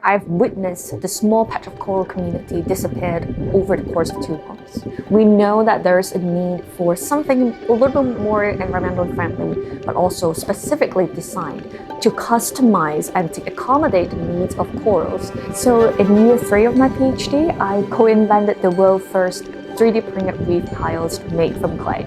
I've witnessed the small patch of coral community disappeared over the course of 2 months. We know that there's a need for something a little bit more environmentally friendly, but also specifically designed to customize and to accommodate the needs of corals. So in year 3 of my PhD, I co-invented the world's first 3D printed reef tiles made from clay.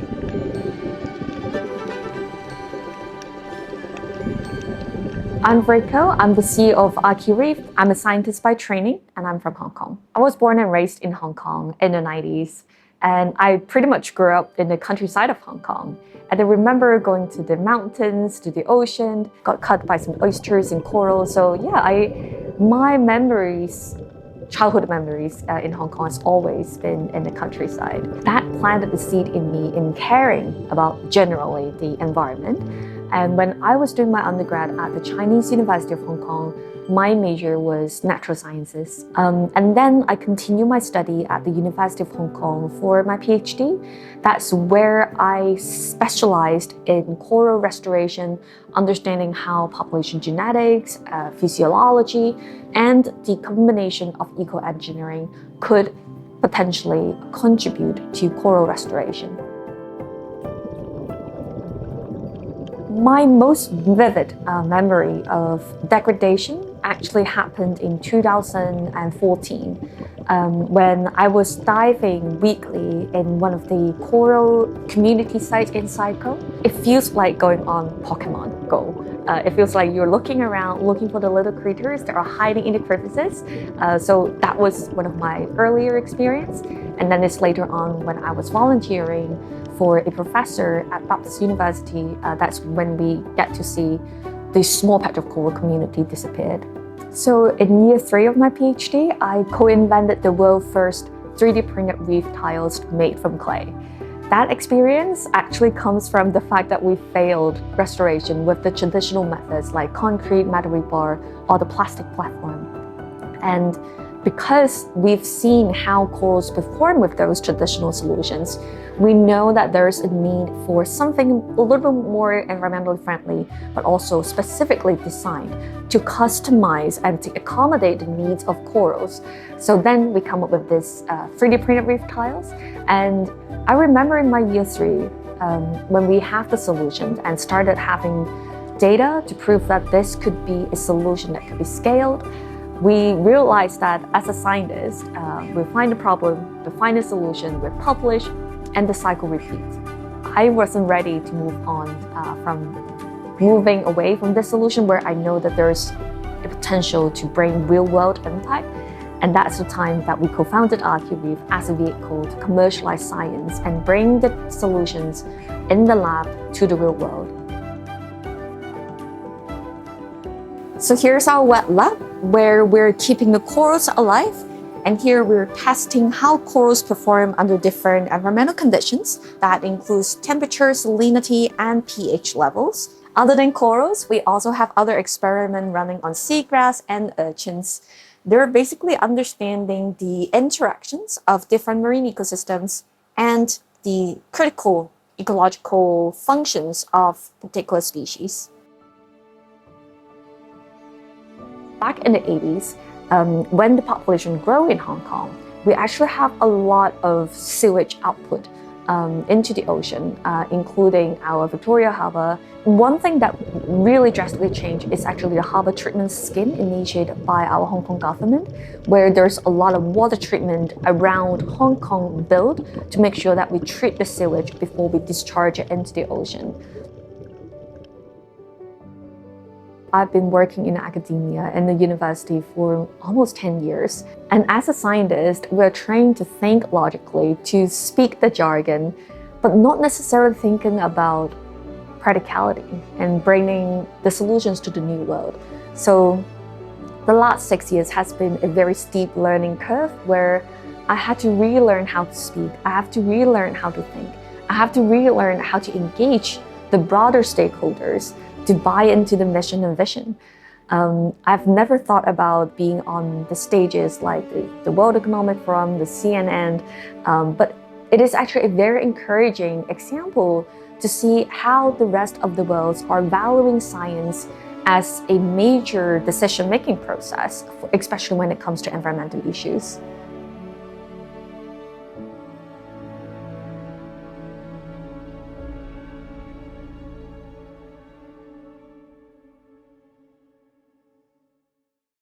I'm Vriko. I'm the CEO of Archireef. I'm a scientist by training, and I'm from Hong Kong. I was born and raised in Hong Kong in the 90s, and I pretty much grew up in the countryside of Hong Kong. And I remember going to the mountains, to the ocean, got caught by some oysters and coral. So yeah, my memories, childhood memories in Hong Kong has always been in the countryside. That planted the seed in me in caring about generally the environment. And when I was doing my undergrad at the Chinese University of Hong Kong, my major was natural sciences. And then I continued my study at the University of Hong Kong for my PhD. That's where I specialized in coral restoration, understanding how population genetics, physiology, and the combination of eco-engineering could potentially contribute to coral restoration. My most vivid memory of degradation actually happened in 2014 when I was diving weekly in one of the coral community sites in Psycho. It feels like going on Pokemon Go. It feels like you're looking around, looking for the little creatures that are hiding in the crevices. So that was one of my earlier experience. And then it's later on when I was volunteering for a professor at Baptist University, that's when we get to see this small patch of coral community disappeared. So in year 3 of my PhD, I co-invented the world's first 3D printed reef tiles made from clay. That experience actually comes from the fact that we failed restoration with the traditional methods like concrete, metal rebar, or the plastic platform. And because we've seen how corals perform with those traditional solutions, we know that there's a need for something a little bit more environmentally friendly, but also specifically designed to customize and to accommodate the needs of corals. So then we come up with this 3D printed reef tiles. And I remember in my year 3, when we have the solution and started having data to prove that this could be a solution that could be scaled, we realized that as a scientist, we find a problem, we find a solution, we publish, and the cycle repeats. I wasn't ready to move on from moving away from this solution where I know that there's a potential to bring real-world impact. And that's the time that we co-founded Archireef as a vehicle to commercialize science and bring the solutions in the lab to the real world. So here's our wet lab, where we're keeping the corals alive. And here we're testing how corals perform under different environmental conditions. That includes temperature, salinity, and pH levels. Other than corals, we also have other experiments running on seagrass and urchins. They're basically understanding the interactions of different marine ecosystems and the critical ecological functions of particular species. Back in the 80s, when the population grew in Hong Kong, we actually have a lot of sewage output into the ocean, including our Victoria Harbour. One thing that really drastically changed is actually the harbour treatment scheme initiated by our Hong Kong government, where there's a lot of water treatment around Hong Kong built to make sure that we treat the sewage before we discharge it into the ocean. I've been working in academia and the university for almost 10 years. And as a scientist, we're trained to think logically, to speak the jargon, but not necessarily thinking about practicality and bringing the solutions to the new world. So the last 6 years has been a very steep learning curve where I had to relearn how to speak. I have to relearn how to think. I have to relearn how to engage the broader stakeholders to buy into the mission and vision. I've never thought about being on the stages like the World Economic Forum, the CNN, but it is actually a very encouraging example to see how the rest of the world are valuing science as a major decision-making process, especially when it comes to environmental issues.